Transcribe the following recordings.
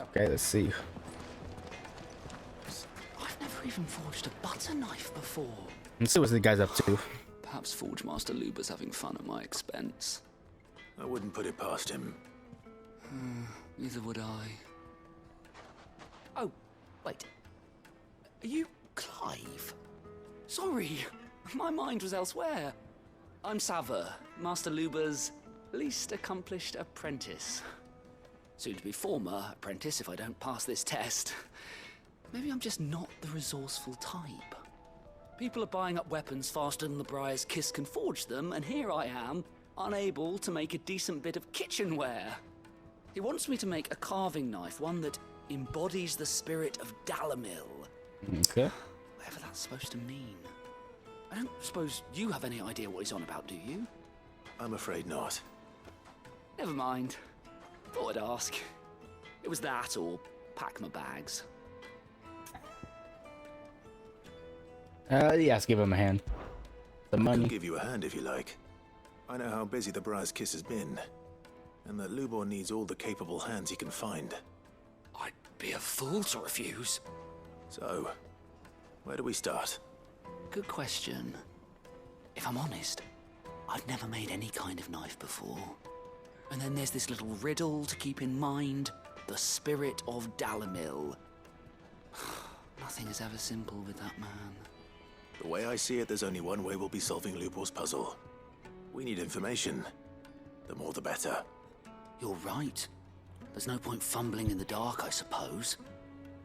Okay, let's see. I've never even forged a butter knife before. Let's see what the guy's up to. Perhaps Forge Master Luber's having fun at my expense. I wouldn't put it past him. Neither would I. Oh, wait. Are you Clive? Sorry, my mind was elsewhere. I'm Sava, Master Luber's least accomplished apprentice. Soon to be former apprentice if I don't pass this test. Maybe I'm just not the resourceful type. People are buying up weapons faster than the Briar's Kiss can forge them, and here I am, unable to make a decent bit of kitchenware. He wants me to make a carving knife, one that embodies the spirit of Dhalmekian. Okay. Whatever that's supposed to mean. I don't suppose you have any idea what he's on about, do you? I'm afraid not. Never mind. Thought I'd ask. It was that or pack my bags. Yes, give him a hand. The I money. can give you a hand if you like. I know how busy the Briar's Kiss has been, and that Lubor needs all the capable hands he can find. I'd be a fool to refuse. So, where do we start? Good question. If I'm honest, I've never made any kind of knife before. And then there's this little riddle to keep in mind. The spirit of Dhalmekian. Nothing is ever simple with that man. The way I see it, there's only one way we'll be solving Lubor's puzzle. We need information. The more the better. You're right. There's no point fumbling in the dark, I suppose.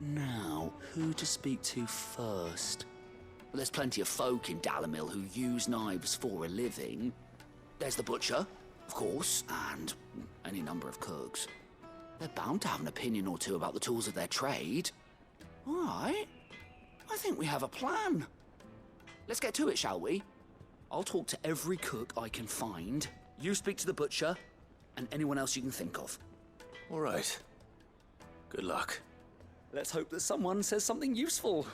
Now, who to speak to first? Well, there's plenty of folk in Dhalmekian who use knives for a living. There's the butcher, of course, and any number of cooks. They're bound to have an opinion or two about the tools of their trade. All right. I think we have a plan. Let's get to it, shall we? I'll talk to every cook I can find. You speak to the butcher, and anyone else you can think of. All right. Good luck. Let's hope that someone says something useful.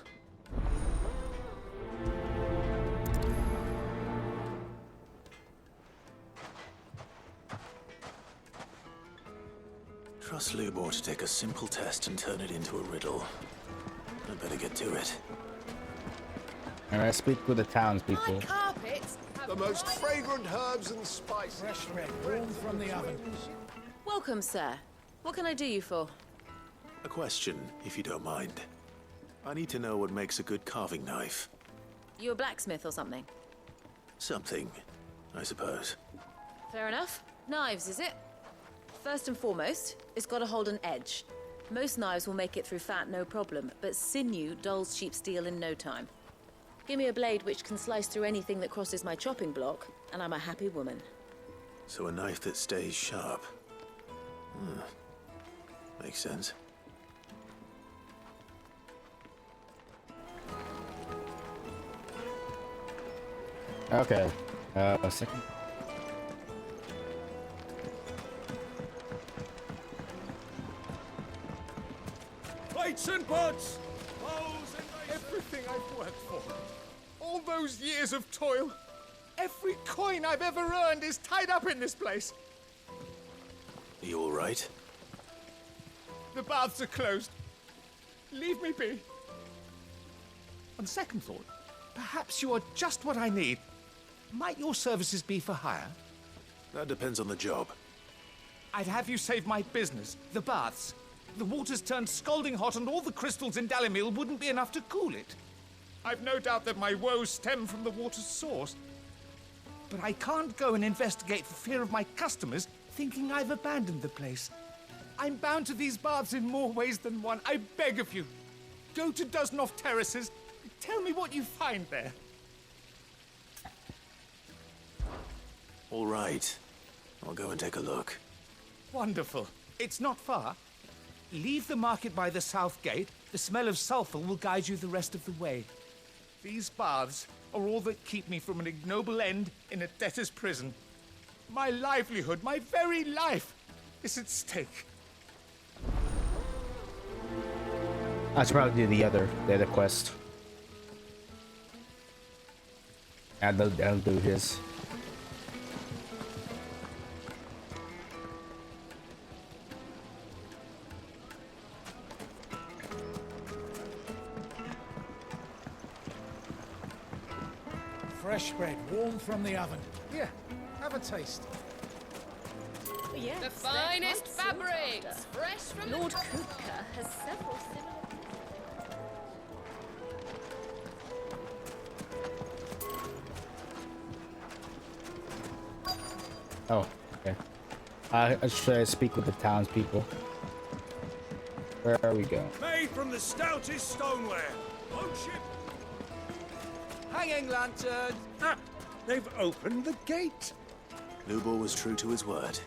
Trust Lubor to take a simple test and turn it into a riddle. I'd better get to it. Alright, speak with the townspeople. My carpets have The most right- fragrant herbs and spices. Fresh bread, warm from the oven. Welcome, sir. What can I do you for? A question, if you don't mind. I need to know what makes a good carving knife. You a blacksmith or something? Something, I suppose. Fair enough. Knives, is it? First and foremost, it's got to hold an edge. Most knives will make it through fat, no problem, but sinew dulls cheap steel in no time. Give me a blade which can slice through anything that crosses my chopping block, and I'm a happy woman. So a knife that stays sharp. Makes sense. Okay. A second. Plates and pots! Everything I've worked for. All those years of toil. Every coin I've ever earned is tied up in this place. Are you all right? The baths are closed. Leave me be. On second thought, perhaps you are just what I need. Might your services be for hire? That depends on the job. I'd have you save my business, the baths. The water's turned scalding hot and all the crystals in Dhalmekian wouldn't be enough to cool it. I've no doubt that my woes stem from the water's source. But I can't go and investigate for fear of my customers thinking I've abandoned the place. I'm bound to these baths in more ways than one. I beg of you, go to Dusnoff Terraces. Tell me what you find there. All right. I'll go and take a look. Wonderful. It's not far. Leave the market by the south gate. The smell of sulfur will guide you the rest of the way. These baths are all that keep me from an ignoble end in a debtor's prison. My livelihood, my very life, is at stake. I should probably do the other quest. And I'll do his. Fresh bread, warm from the oven. Here, have a taste. Oh, yes, The there's finest quite sought fabrics, after. fresh from Lord the... Kupka has several similar... Oh, okay. I should speak with the townspeople. Where we go? Made from the stoutest stoneware. Won't ship. Hanging lantern! Ah, they've opened the gate. Lubor was true to his word.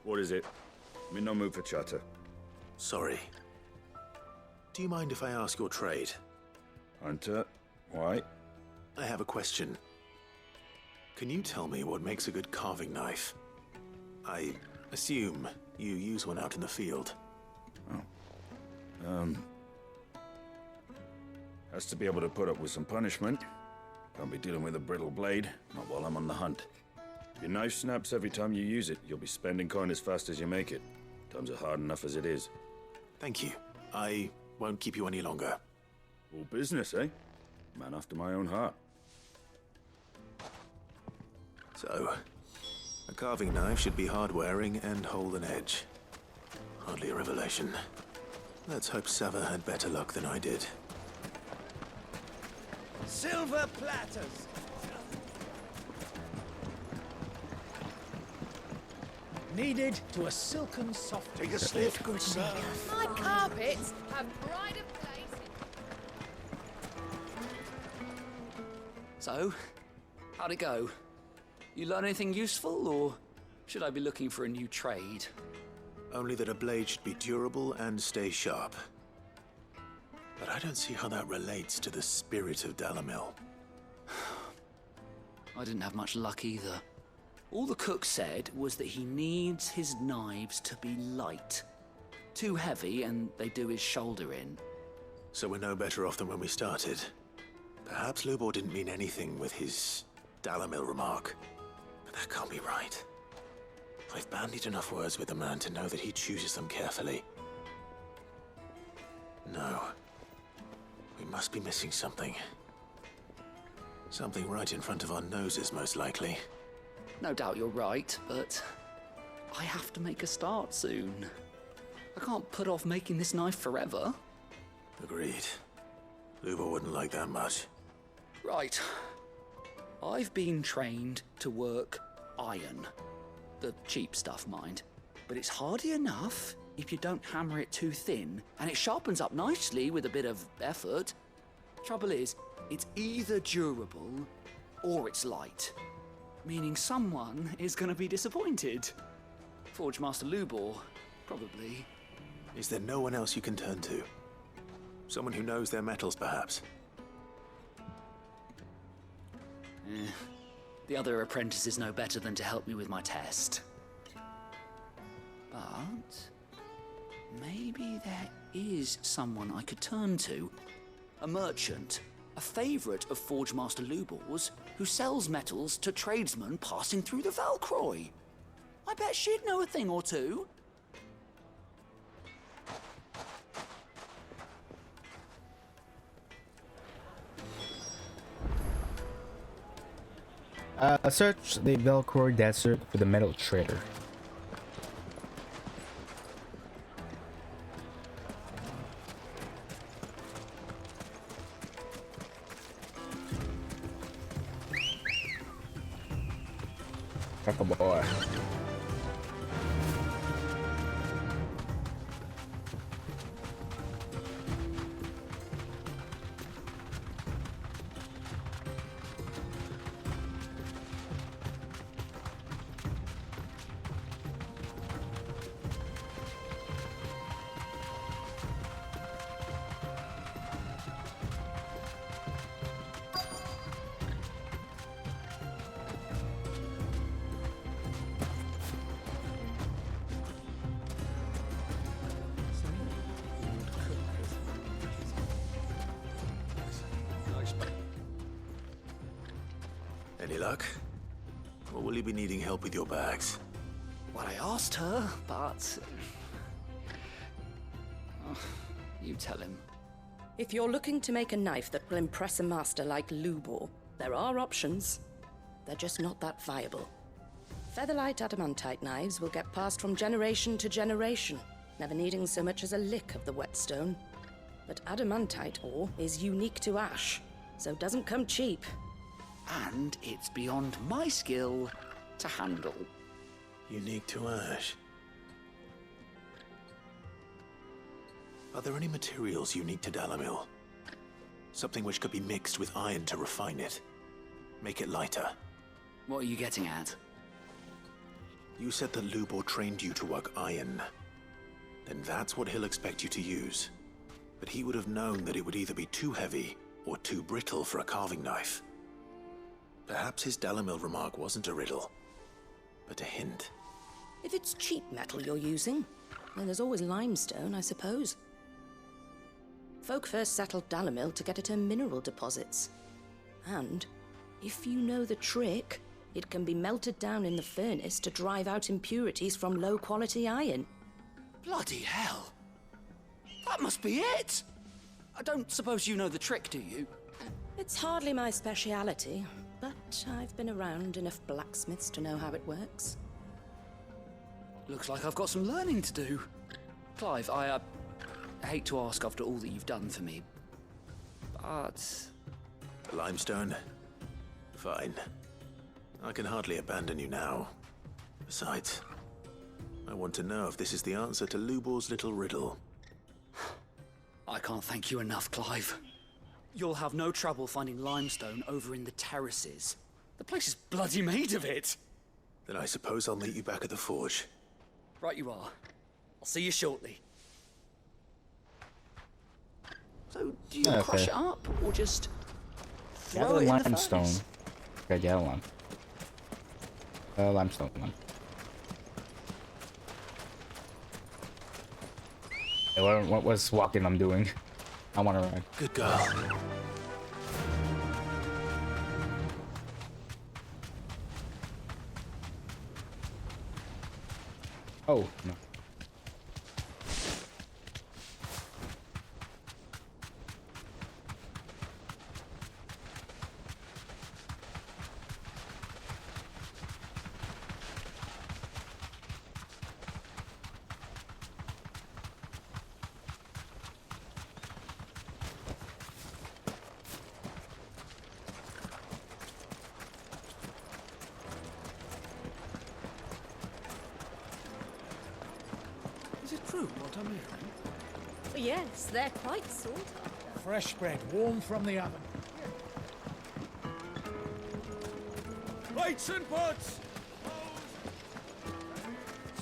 What is it? I'm in no mood for chatter. Sorry. Do you mind if I ask your trade? Hunter, why? I have a question. Can you tell me what makes a good carving knife? I assume you use one out in the field. Has to be able to put up with some punishment. Can't be dealing with a brittle blade, not while I'm on the hunt. If your knife snaps every time you use it, you'll be spending coin as fast as you make it. Times are hard enough as it is. Thank you. I won't keep you any longer. All business, eh? Man after my own heart. So, a carving knife should be hard-wearing and hold an edge. Hardly a revelation. Let's hope Sava had better luck than I did. Silver platters! Needed to a silken soft. Take a sniff, good sir. My carpets have pride of place. So, how'd it go? You learn anything useful, or should I be looking for a new trade? Only that a blade should be durable and stay sharp. But I don't see how that relates to the spirit of Dhalmekian. I didn't have much luck either. All the cook said was that he needs his knives to be light. Too heavy and they do his shoulder in. So we're no better off than when we started. Perhaps Lubor didn't mean anything with his Dhalmekian remark. But that can't be right. I've bandied enough words with the man to know that he chooses them carefully. No. We must be missing something. Something right in front of our noses, most likely. No doubt you're right, but I have to make a start soon. I can't put off making this knife forever. Agreed. Lubor wouldn't like that much. Right. I've been trained to work iron. The cheap stuff, mind. But it's hardy enough if you don't hammer it too thin, and it sharpens up nicely with a bit of effort. Trouble is, it's either durable or it's light. Meaning someone is gonna be disappointed. Forge Master Lubor, probably. Is there no one else you can turn to? Someone who knows their metals, perhaps? The other apprentices know better than to help me with my test. But maybe there is someone I could turn to. A merchant, a favourite of Forge Master Lubor's, who sells metals to tradesmen passing through the Valcroy. I bet she'd know a thing or two. Search the Valcroy Desert for the metal trader. Fuck boy. Any luck? Or will you be needing help with your bags? Well, I asked her, but... you tell him. If you're looking to make a knife that will impress a master like Lubor, there are options. They're just not that viable. Featherlight adamantite knives will get passed from generation to generation, never needing so much as a lick of the whetstone. But adamantite ore is unique to ash, so doesn't come cheap. And it's beyond my skill to handle. Unique to ash. Are there any materials unique to Dhalmekian? Something which could be mixed with iron to refine it. Make it lighter. What are you getting at? You said that Lubor trained you to work iron. Then that's what he'll expect you to use. But he would have known that it would either be too heavy or too brittle for a carving knife. Perhaps his Dhalmekian remark wasn't a riddle, but a hint. If it's cheap metal you're using, then there's always limestone, I suppose. Folk first settled Dhalmekian to get at her mineral deposits. And, if you know the trick, it can be melted down in the furnace to drive out impurities from low-quality iron. Bloody hell! That must be it! I don't suppose you know the trick, do you? It's hardly my speciality, but I've been around enough blacksmiths to know how it works. Looks like I've got some learning to do. Clive, I hate to ask after all that you've done for me, but... The limestone? Fine. I can hardly abandon you now. Besides, I want to know if this is the answer to Lubor's little riddle. I can't thank you enough, Clive. You'll have no trouble finding limestone over in the terraces. The place is bloody made of it. Then I suppose I'll meet you back at the forge. Right you are. I'll see you shortly. So, do you crush it up, or just throw it in the limestone. furnace? Okay, yeah, one. Limestone one. Hey, what was walking I'm doing? I want to ride. Good girl. Oh, no. Is it true what I'm hearing? Yes, they're quite sought after. Fresh bread, warm from the oven. Plates and pots!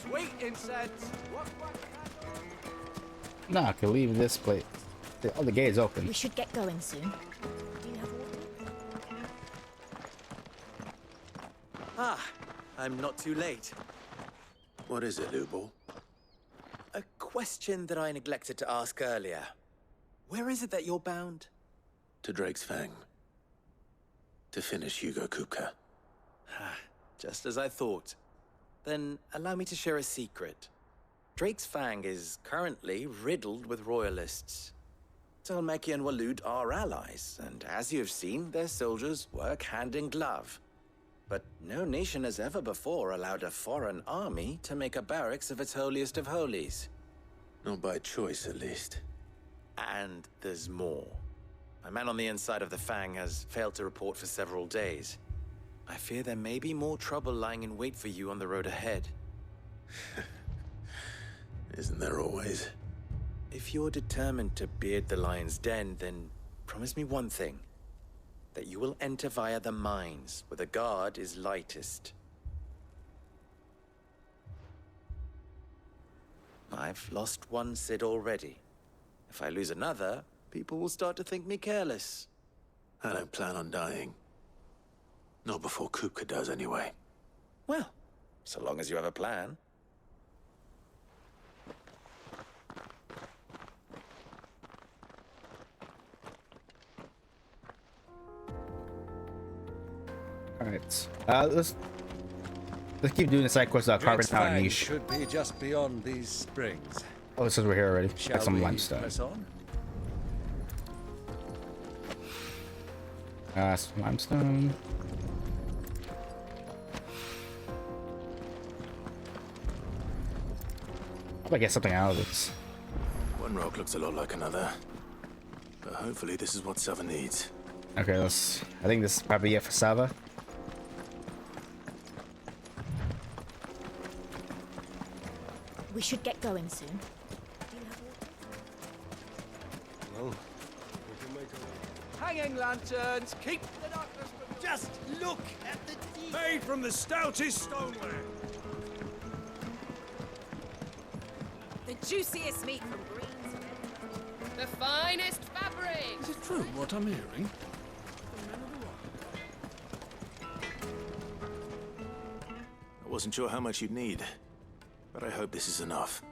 Sweet incense! No, I can leave this place. Oh, the gate is open. We should get going soon. Do you have water? Ah, I'm not too late. What is it, Lubor? A question that I neglected to ask earlier. Where is it that you're bound? To Drake's Fang. To finish Hugo Kupka. Just as I thought. Then allow me to share a secret. Drake's Fang is currently riddled with royalists. Dhalmekian and Waloed are allies, and as you have seen, their soldiers work hand in glove. But no nation has ever before allowed a foreign army to make a barracks of its holiest of holies. Not by choice, at least. And there's more. My man on the inside of the Fang has failed to report for several days. I fear there may be more trouble lying in wait for you on the road ahead. Isn't there always? If you're determined to beard the lion's den, then promise me one thing. That you will enter via the mines, where the guard is lightest. I've lost one Cid already. If I lose another, people will start to think me careless. I don't plan on dying. Not before Kupka does, anyway. Well, so long as you have a plan. Alright. Let's keep doing the side quest without carving out a niche. Should be just beyond these springs. Oh, it says we're here already. Shall Got some we limestone. press on? Some limestone. Hope I get something out of this. One rock looks a lot like another. But hopefully this is what Sava needs. Okay, I think this is probably it for Sava. We should get going soon. Well, Hanging lanterns, keep the darkness from... Just look at the deep... Made from the stoutest stoneware. The juiciest meat from greens. The finest fabric. Is it true what I'm hearing? I wasn't sure how much you'd need, but I hope this is enough.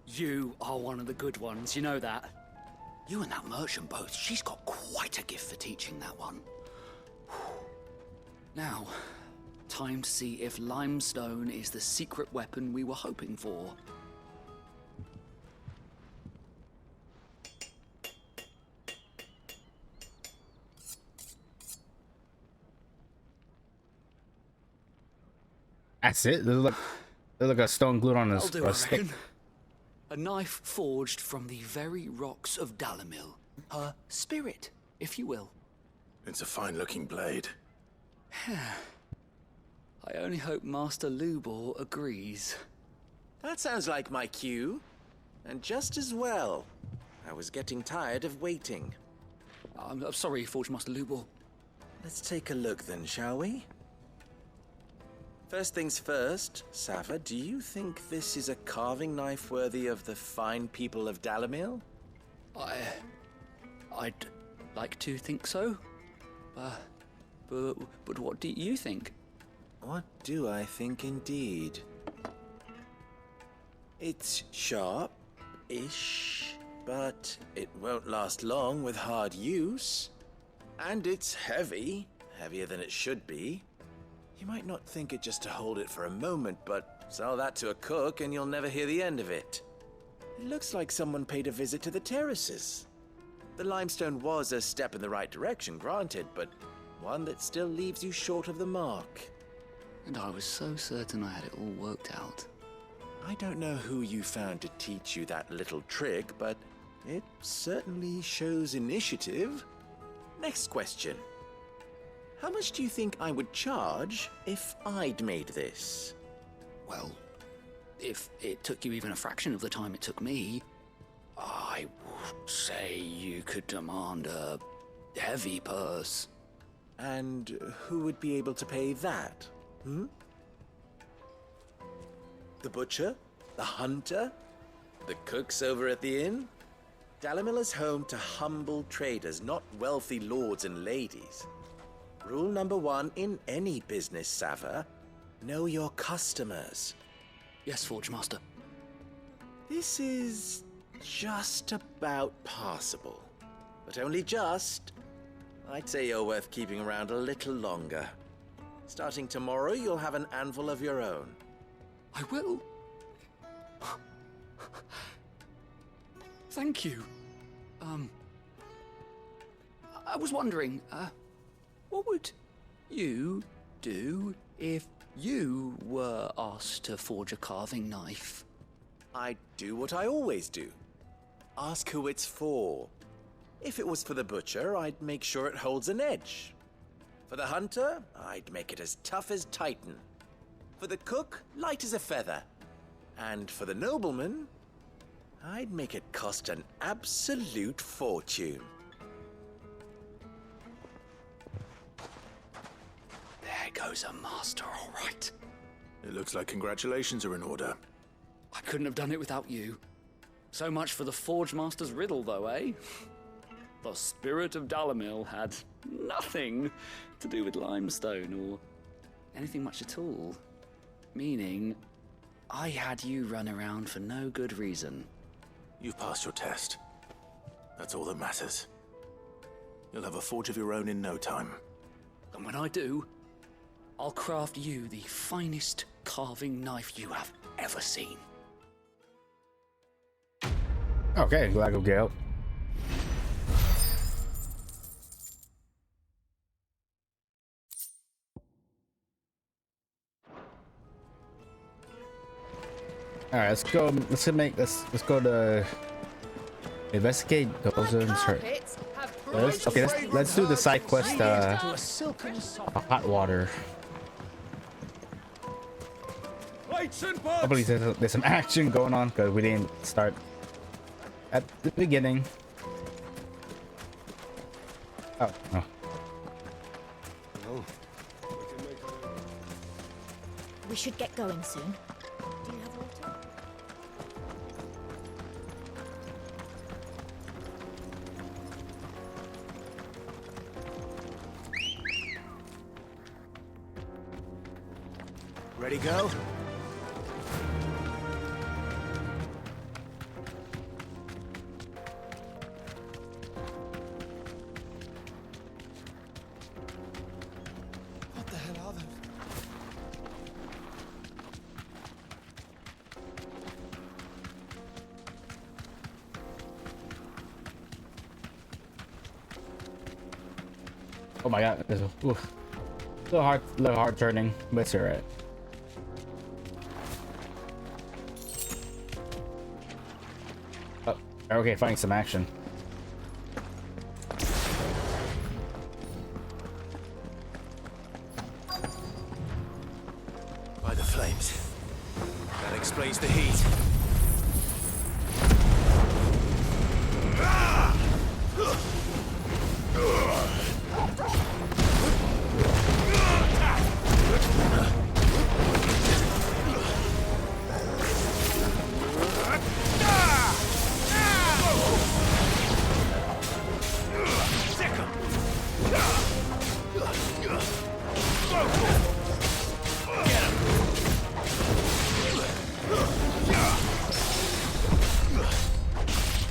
You are one of the good ones, you know that. You and that merchant both, she's got quite a gift for teaching that one. Now, time to see if limestone is the secret weapon we were hoping for. That's it? There's like a stone glued on That'll do, a I stick. reckon. A knife forged from the very rocks of Dhalmekian. Her spirit, if you will. It's a fine-looking blade. I only hope Master Lubor agrees. That sounds like my cue. And just as well. I was getting tired of waiting. I'm sorry, Forge Master Lubor. Let's take a look then, shall we? First things first, Sava, do you think this is a carving knife worthy of the fine people of Dhalmekian? I'd like to think so. But what do you think? What do I think indeed? It's sharp-ish, but it won't last long with hard use. And it's heavy, heavier than it should be. You might not think it just to hold it for a moment, but sell that to a cook and you'll never hear the end of it. It looks like someone paid a visit to the terraces. The limestone was a step in the right direction, granted, but one that still leaves you short of the mark. And I was so certain I had it all worked out. I don't know who you found to teach you that little trick, but it certainly shows initiative. Next question. How much do you think I would charge if I'd made this? Well, if it took you even a fraction of the time it took me, I would say you could demand a heavy purse. And who would be able to pay that? The butcher? The hunter? The cooks over at the inn? Dhalmekian is home to humble traders, not wealthy lords and ladies. Rule number 1 in any business, Sava, know your customers. Yes, Forge Master. This is just about passable. But only just. I'd say you're worth keeping around a little longer. Starting tomorrow, you'll have an anvil of your own. I will. Thank you. I was wondering, what would you do if you were asked to forge a carving knife? I'd do what I always do. Ask who it's for. If it was for the butcher, I'd make sure it holds an edge. For the hunter, I'd make it as tough as Titan. For the cook, light as a feather. And for the nobleman, I'd make it cost an absolute fortune. There goes a master, all right. It looks like congratulations are in order. I couldn't have done it without you. So much for the Forge Master's riddle, though, eh? The spirit of Dhalmekian had nothing to do with limestone or anything much at all. Meaning, I had you run around for no good reason. You've passed your test. That's all that matters. You'll have a forge of your own in no time. And when I do, I'll craft you the finest carving knife you have ever seen. Okay, glad I could get help. All right, let's go. Let's go to investigate those in her. Let's do the side quest. Hot water. I believe there's some action going on because we didn't start at the beginning. Oh. We should get going soon. Do you have water? Ready, go? What the hell are those? Oh my god, this is a little hard turning, but it's alright. Oh, okay, finding some action. By the flames. That explains the heat.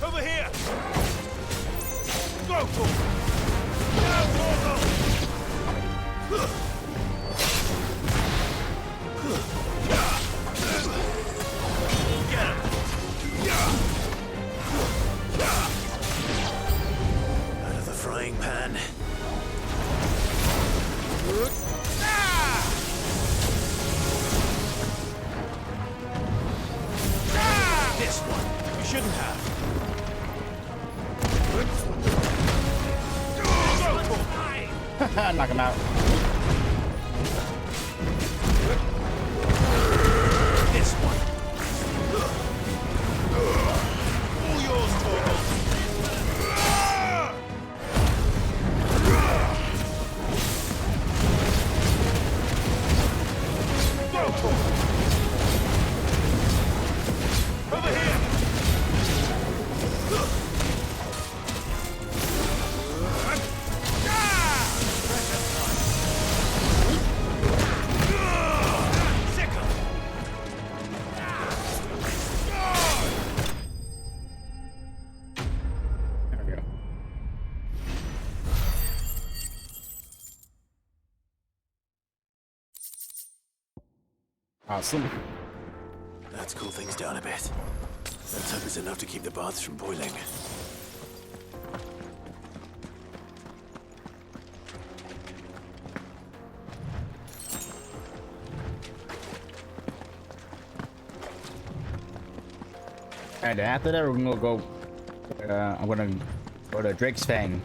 Over here! Go! Out of the frying pan. This one! You shouldn't have. Knock him out. This one. All yours, Torgal. Go, Torgal. Over here. There we go. Awesome. Let's cool things down a bit. Let's hope it's enough to keep the baths from boiling. And after that, we're gonna go. I'm gonna go to Drake's Fang.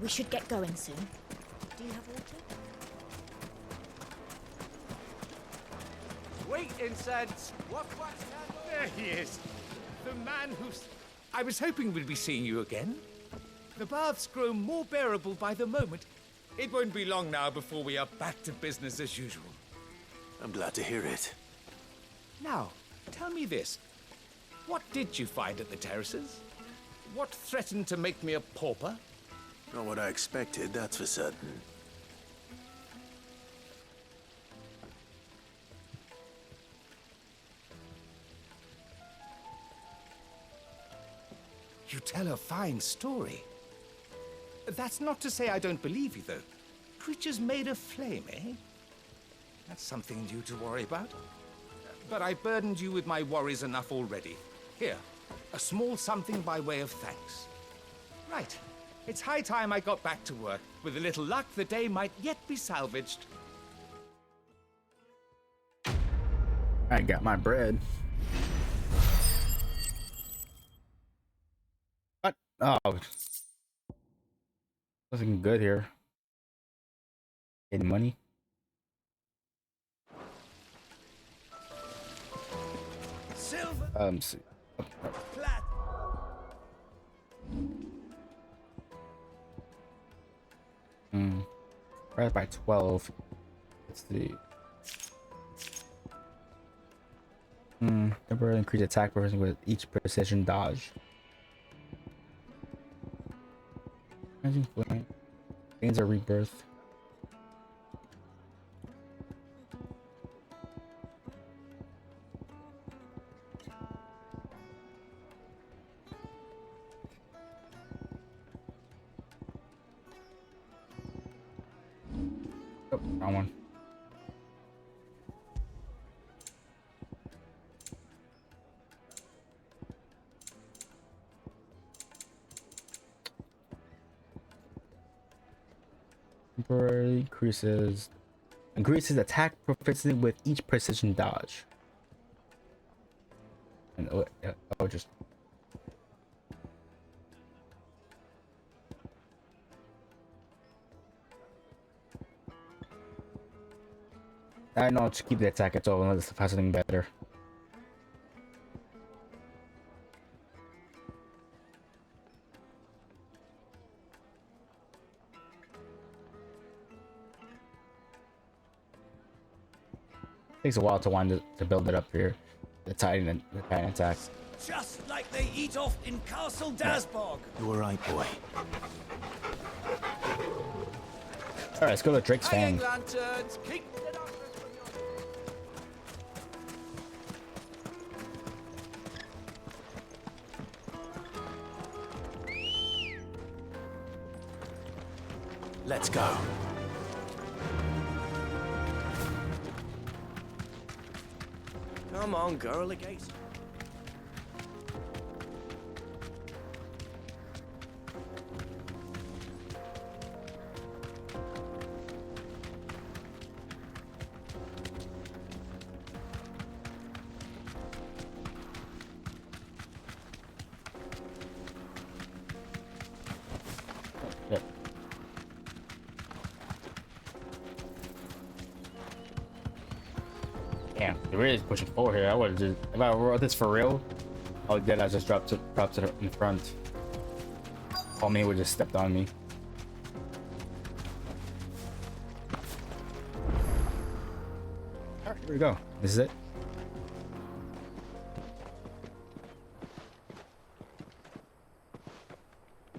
We should get going soon. Do you have water? Wait, incense! What's There he is! The man who's... I was hoping we'd be seeing you again. The baths grow more bearable by the moment. It won't be long now before we are back to business as usual. I'm glad to hear it. Now, tell me this. What did you find at the terraces? What threatened to make me a pauper? Not what I expected, that's for certain. You tell a fine story. That's not to say I don't believe you, though. Creatures made of flame, eh? That's something new to worry about. But I burdened you with my worries enough already. Here, a small something by way of thanks. Right. It's high time I got back to work. With a little luck, the day might yet be salvaged. I got my bread. What? Oh. Nothing good here. Getting money. Silver. See. Plat. Right by 12. Let's see. Temporarily increase attack person with each precision dodge. Gains a rebirth. Oh, wrong one. Temporarily increases attack proficiency with each precision dodge. And just I know, just keep the attack at all unless it has something better. Takes a while to wind to build it up here. The Titan attack. Just like they eat off in Castle Dasbog. You were right, boy. Alright, let's go to Drake's Fang. Lanterns, keep the darkness from your... Let's go. Come on, girl, again. Yep. Damn, they're really pushing forward here. I would have just, if I wrote this for real, oh, then I just dropped it in front. All me would just stepped on me. Alright, here we go. This is it.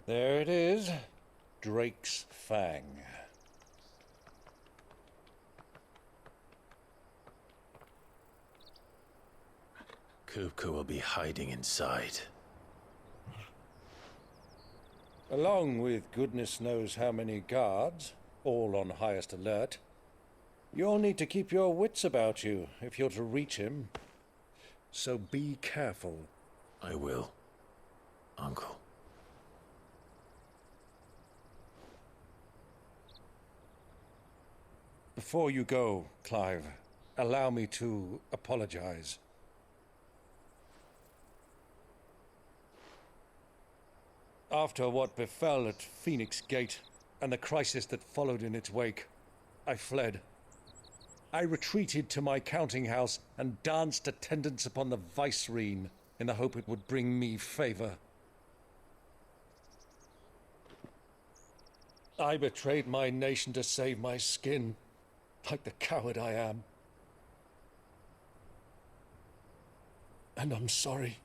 There it is. Drake's Fang. Kupka will be hiding inside. Along with goodness knows how many guards, all on highest alert. You'll need to keep your wits about you if you're to reach him. So be careful. I will, Uncle. Before you go, Clive, allow me to apologize. After what befell at Phoenix Gate, and the crisis that followed in its wake, I fled. I retreated to my counting house and danced attendance upon the vicereine in the hope it would bring me favor. I betrayed my nation to save my skin, like the coward I am. And I'm sorry.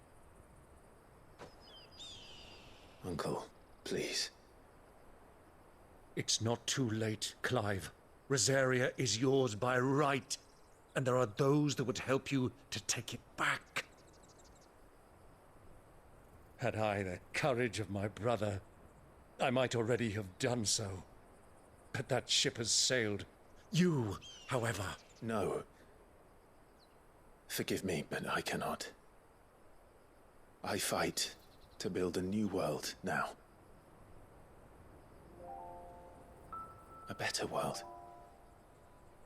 Uncle, please. It's not too late, Clive. Rosaria is yours by right, and there are those that would help you to take it back. Had I the courage of my brother, I might already have done so. But that ship has sailed. You, however... No. Forgive me, but I cannot. I fight to build a new world now. A better world.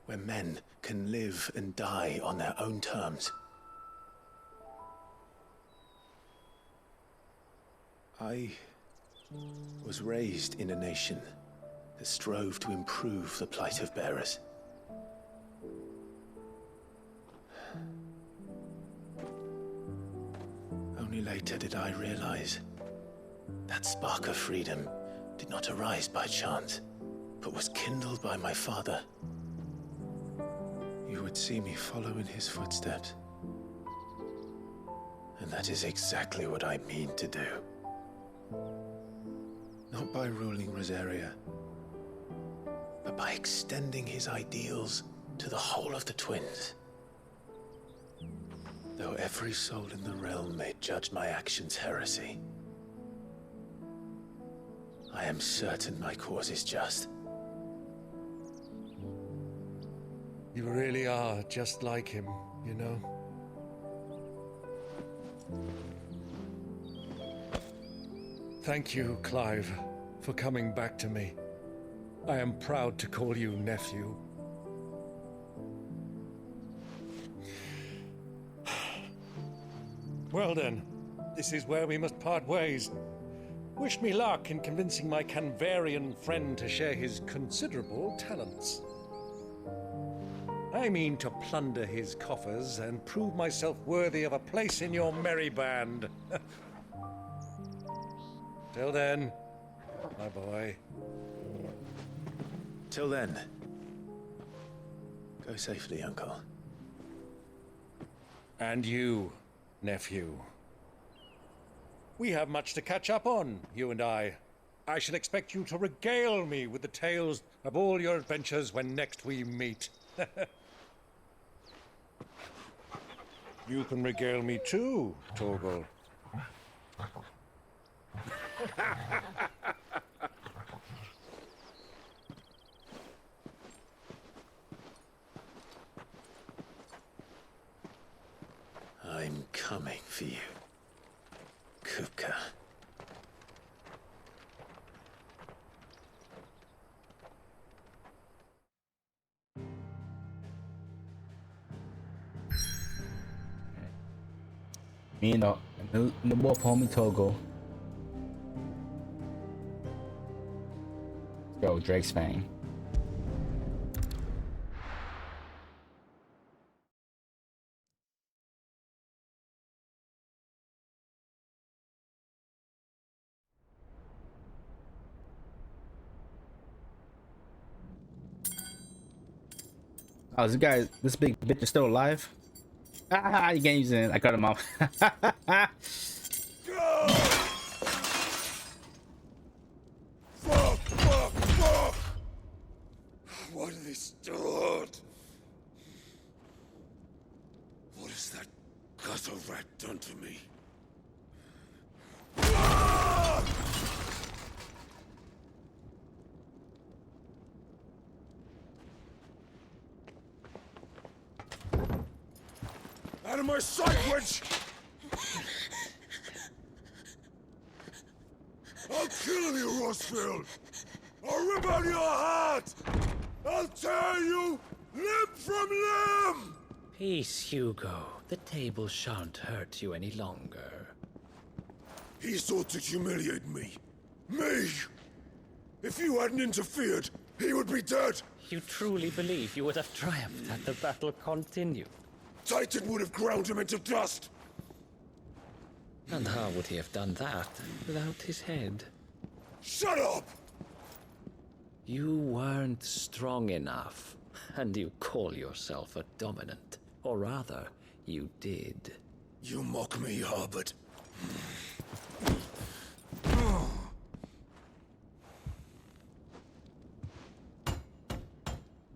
Where men can live and die on their own terms. I was raised in a nation that strove to improve the plight of bearers. Only later did I realize that spark of freedom did not arise by chance, but was kindled by my father. You would see me follow in his footsteps. And that is exactly what I mean to do. Not by ruling Rosaria, but by extending his ideals to the whole of the twins. Though every soul in the realm may judge my actions heresy, I am certain my cause is just. You really are just like him, you know? Thank you, Clive, for coming back to me. I am proud to call you nephew. Well then, this is where we must part ways. Wish me luck in convincing my Canvarian friend to share his considerable talents. I mean to plunder his coffers and prove myself worthy of a place in your merry band. Till then, my boy. Till then, go safely, Uncle. And you, nephew. We have much to catch up on, you and I. I shall expect you to regale me with the tales of all your adventures when next we meet. You can regale me too, Torgal. I'm coming for you, Kupka. Me no more homie Togo. Let's go, Drake's Fang. Oh, this big bitch is still alive? Ah, the game's in. I cut him off. Fuck! What have they stored? What has that gutter rat done to me? Out of my sight, witch! I'll kill you, Rosfield! I'll rip out your heart! I'll tear you limb from limb! Peace, Hugo. The table shan't hurt you any longer. He sought to humiliate me. Me! If you hadn't interfered, he would be dead! You truly believe you would have triumphed had the battle continued? Titan would have ground him into dust! And how would he have done that without his head? Shut up! You weren't strong enough, and you call yourself a dominant. Or rather, you did. You mock me, Harbert.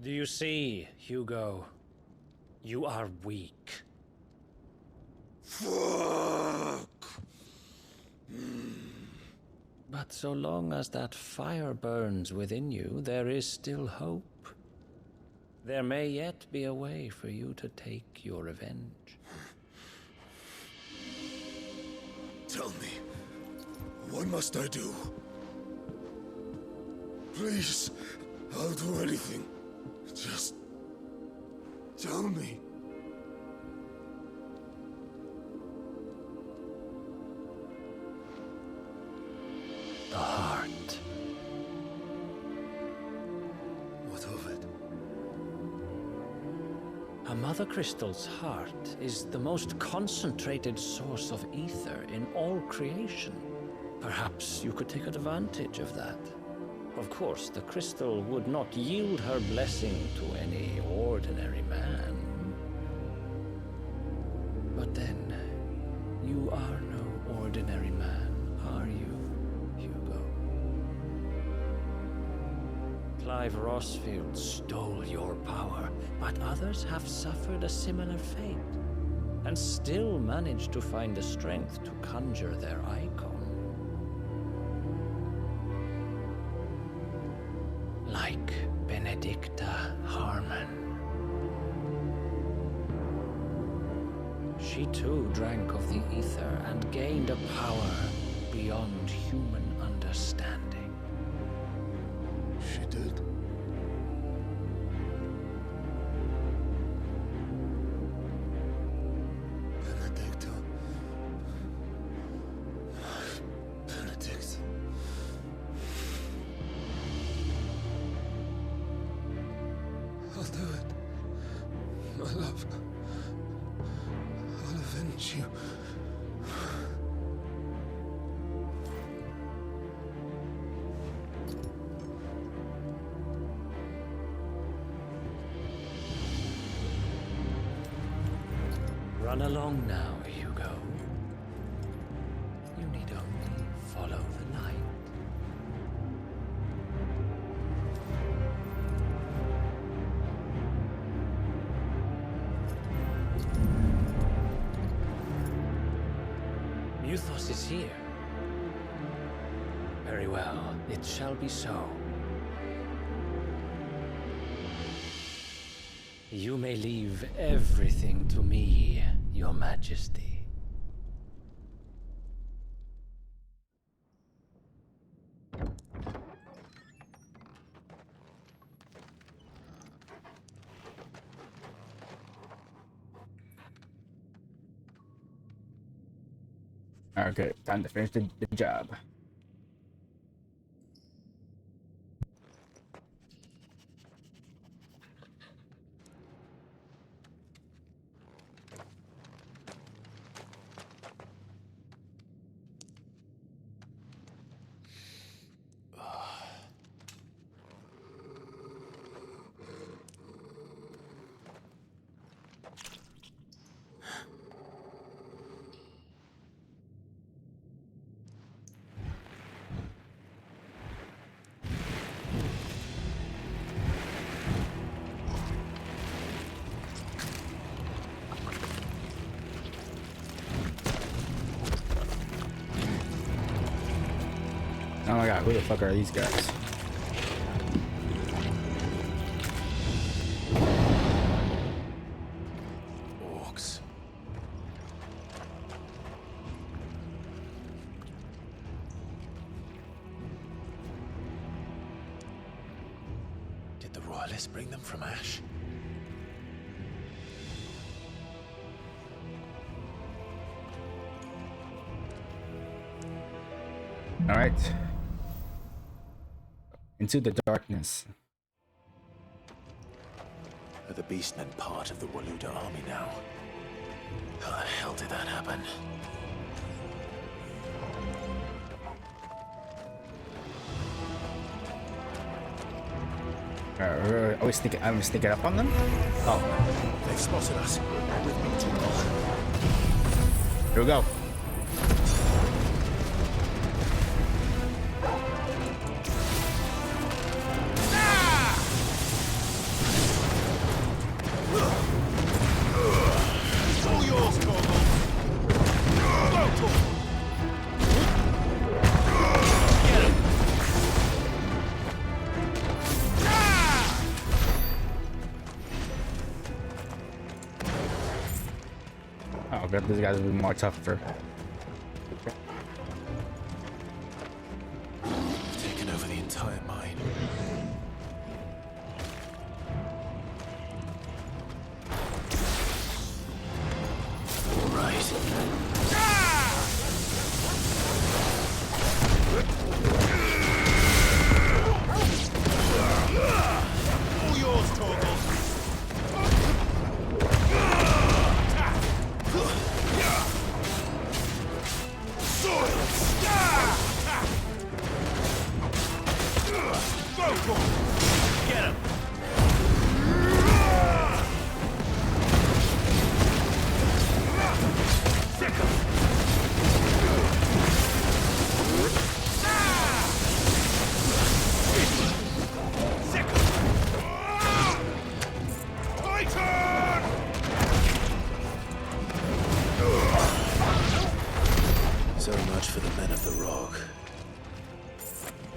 Do you see, Hugo? You are weak. Fuck! But so long as that fire burns within you, there is still hope. There may yet be a way for you to take your revenge. Tell me, what must I do? Please, I'll do anything. Just tell me. The heart. What of it? A mother crystal's heart is the most concentrated source of ether in all creation. Perhaps you could take advantage of that. Of course, the crystal would not yield her blessing to any ordinary man. But then, you are no ordinary man, are you, Hugo? Clive Rosfield stole your power, but others have suffered a similar fate, and still managed to find the strength to conjure their icon. Like Benedicta Harmon. She too drank of the ether and gained a power beyond human understanding. She did. Benedicta. Benedict. I'll do it. My love. I'll avenge you. Run along now, Hugo. You need only follow the light. Muthos is here. Very well, it shall be so. You may leave everything to me, Your Majesty. Okay, time to finish the job. Oh my god, who the fuck are these guys? Orcs. Did the royalists bring them from Ash? All right. Into the darkness. Are the beastmen part of the Waloed army now? How the hell did that happen? Are we sneaking? I'm sneaking up on them. Oh, They've spotted us. With me, General. here we go. All yours, Gorgon. Get him. Oh, god, these guys will be more tougher. Taken over the entire mine. All right. All yours, Torgal. Get him! So much for the men of the rock.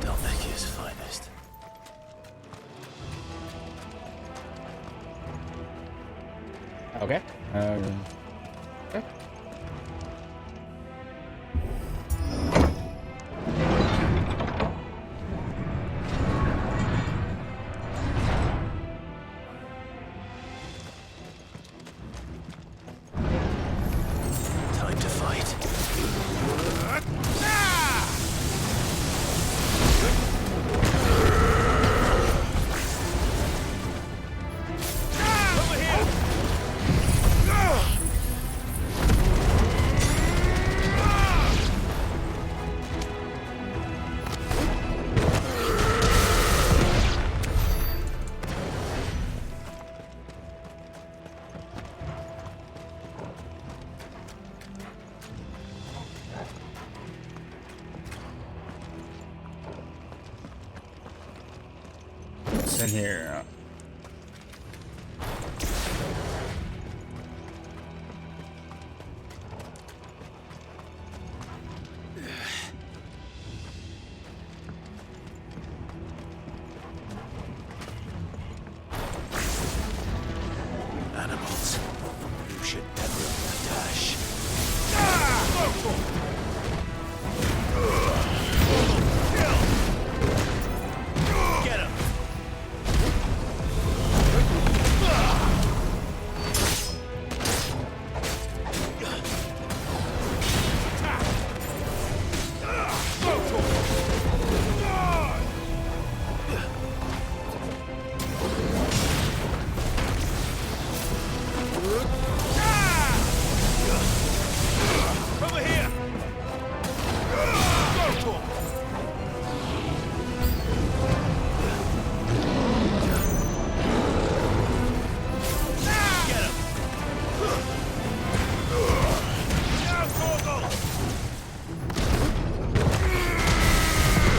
Dhalmekian's finest. Okay. Okay. Time to fight. Over here! What's in here? Animals. You should never have dash. Get him! Over here! Get him! Now, Torgal!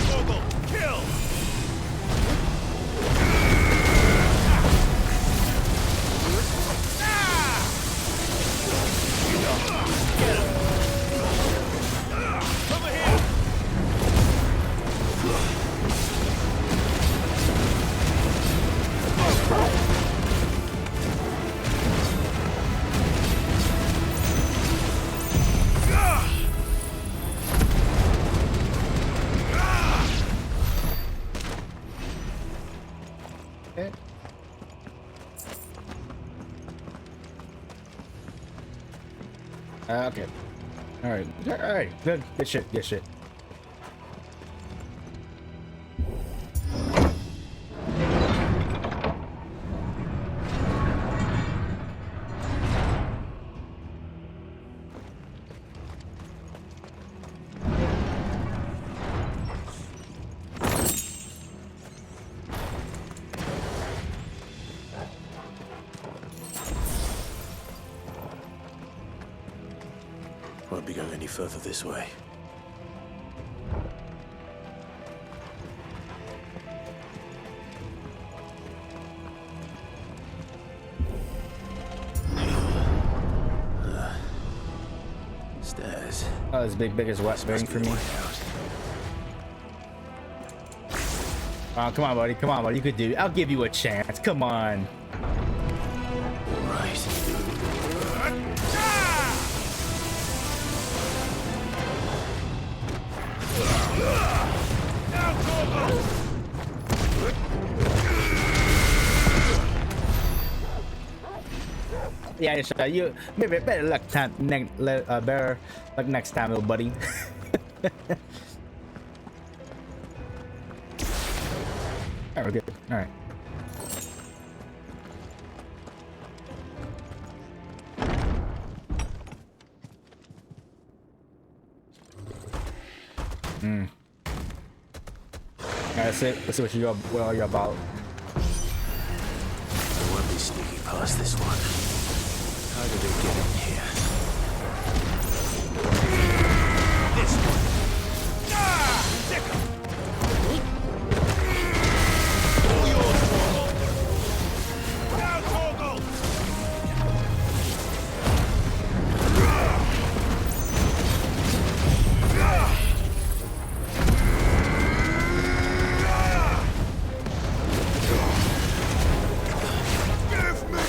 Torgal, kill! Get him! Over here! Okay. Okay. All right. All right. Good. Good shit. Good shit. be going any further this way. Stairs. Oh, this big as wet bang for me. Oh, come on, buddy. Come on, buddy. You could do it. I'll give you a chance. Come on. All right. Yeah, sure. You maybe better luck time better luck next time, little buddy. Alright, we're good. Alright. That's it. Let's see what you're about. I won't be sneaking past this one. How did it get in here? This one. All yours, Torgal. Now, Torgal. Give me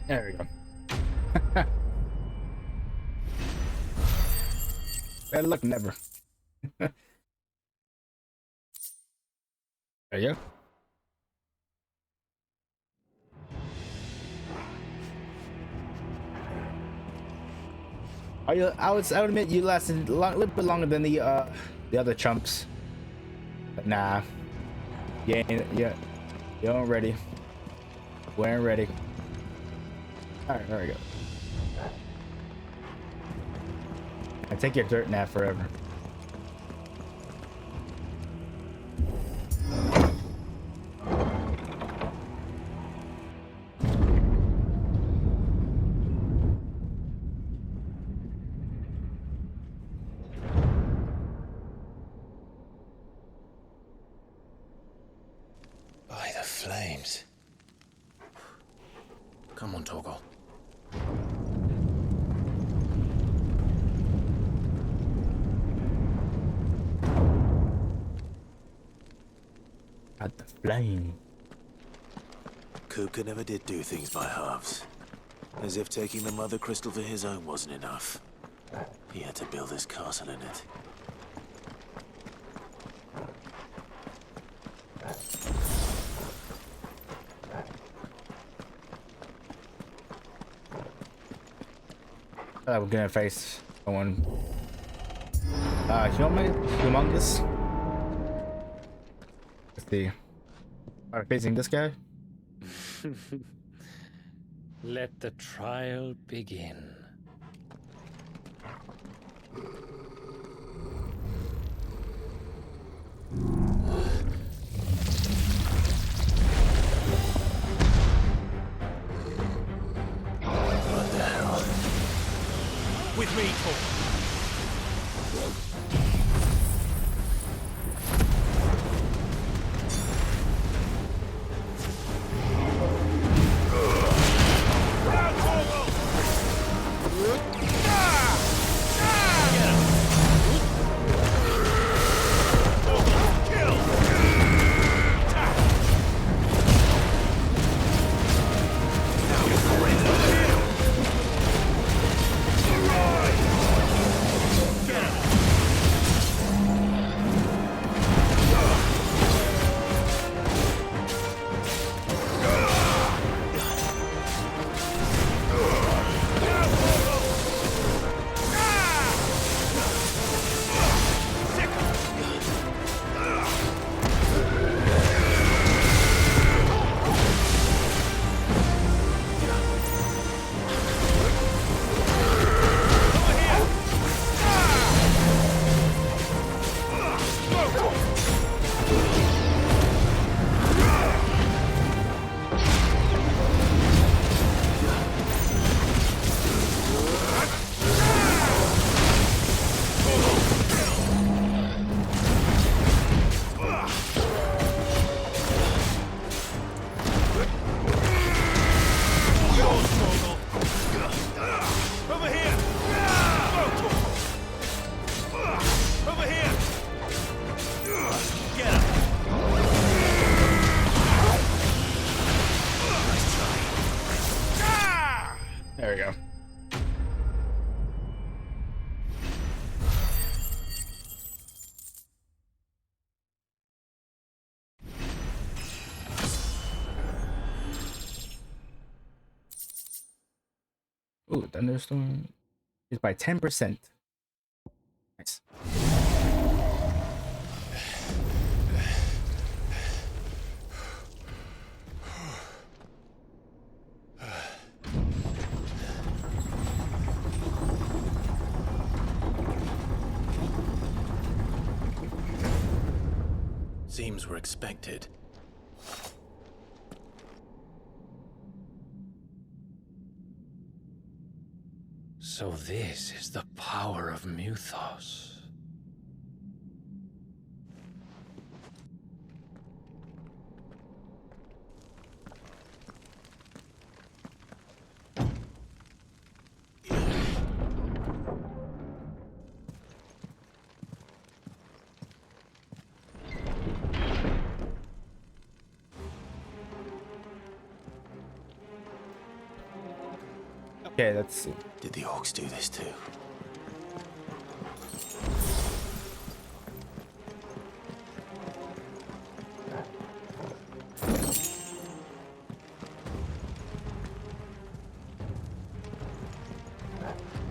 There we go. Better luck never. There you go. I would admit you lasted a little bit longer than the other chumps. But nah. You ain't ready. We ain't ready. Alright, there we go. I take your dirt nap forever. By the flames. Come on, Torgal. At the flame. Kupka never did do things by halves. As if taking the mother crystal for his own wasn't enough. He had to build his castle in it. We're gonna face someone. Humongous. Let's see. Are we facing this guy? Let the trial begin. What the hell? With me, Torgal. Get him! Ooh, thunderstorm is by 10%. Nice. Seems we're expected. So this is the power of Mythos. Okay, let's see. Did the orcs do this too?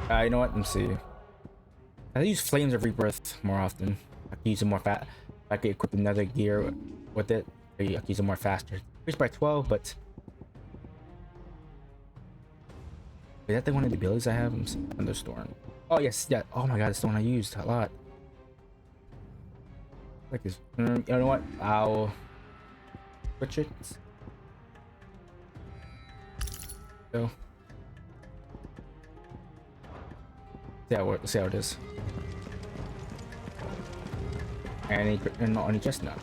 You know what? Let me see. I use Flames of Rebirth more often. I can use it more fast. I could equip another gear with it. I can use it more faster. Increased by 12, but is that the one of the abilities I have? Thunderstorm. Oh yes, yeah. Oh my god, it's the one I used a lot. Like this. You know what? I'll switch it. So. See how it is. And not only just now.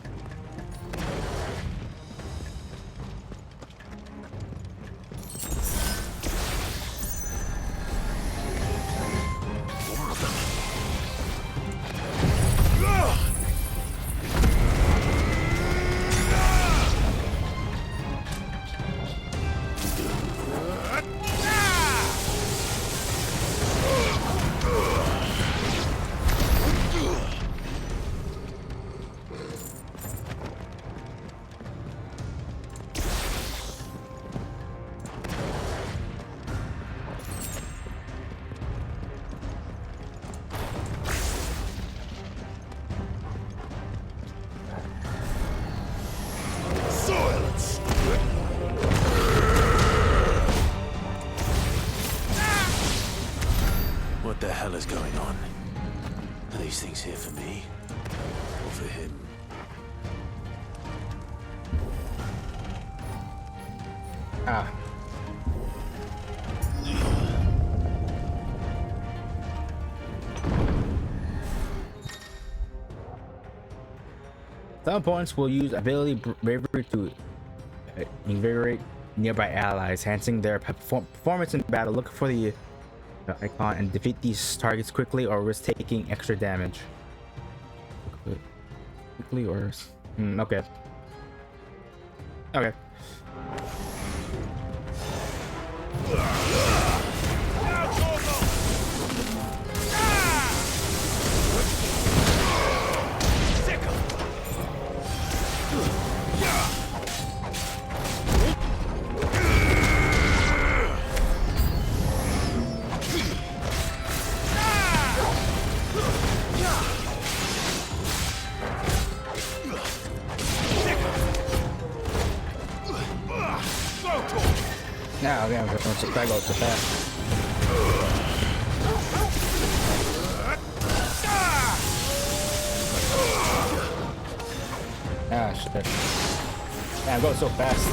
What the hell is going on? Are these things here for me? Or for him? Ah. Some opponents will use ability bravery to invigorate nearby allies, enhancing their performance in battle. Look for the icon and defeat these targets quickly or risk taking extra damage. Quickly or okay. Okay. Now, yeah, once it goes so fast. Ah, shit. Man, it goes so fast.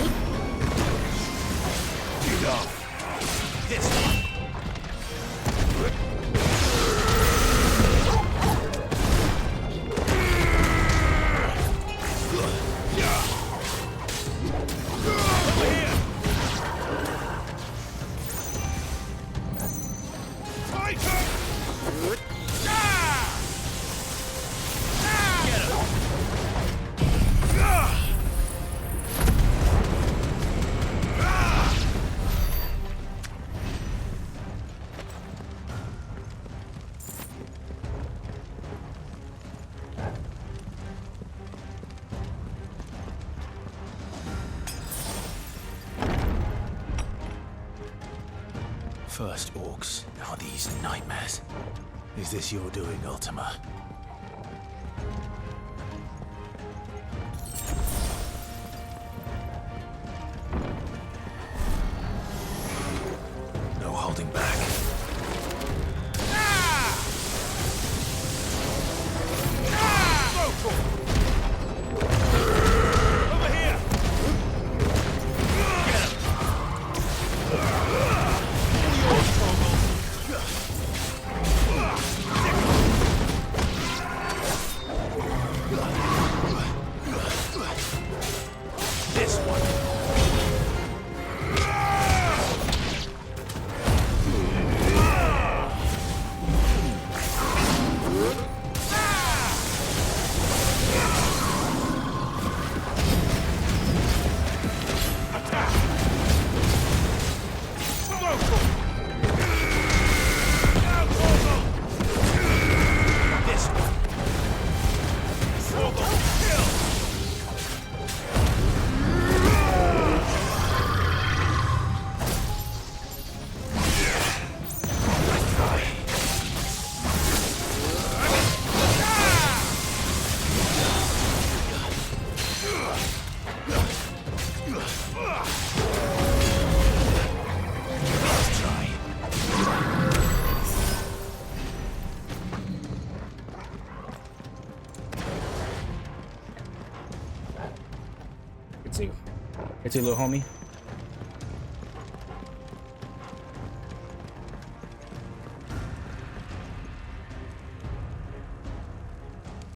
First orcs, now these nightmares. Is this your doing, Ultima? No holding back. Over here! Get him! All yours, Torgal. This one. It's you, little homie.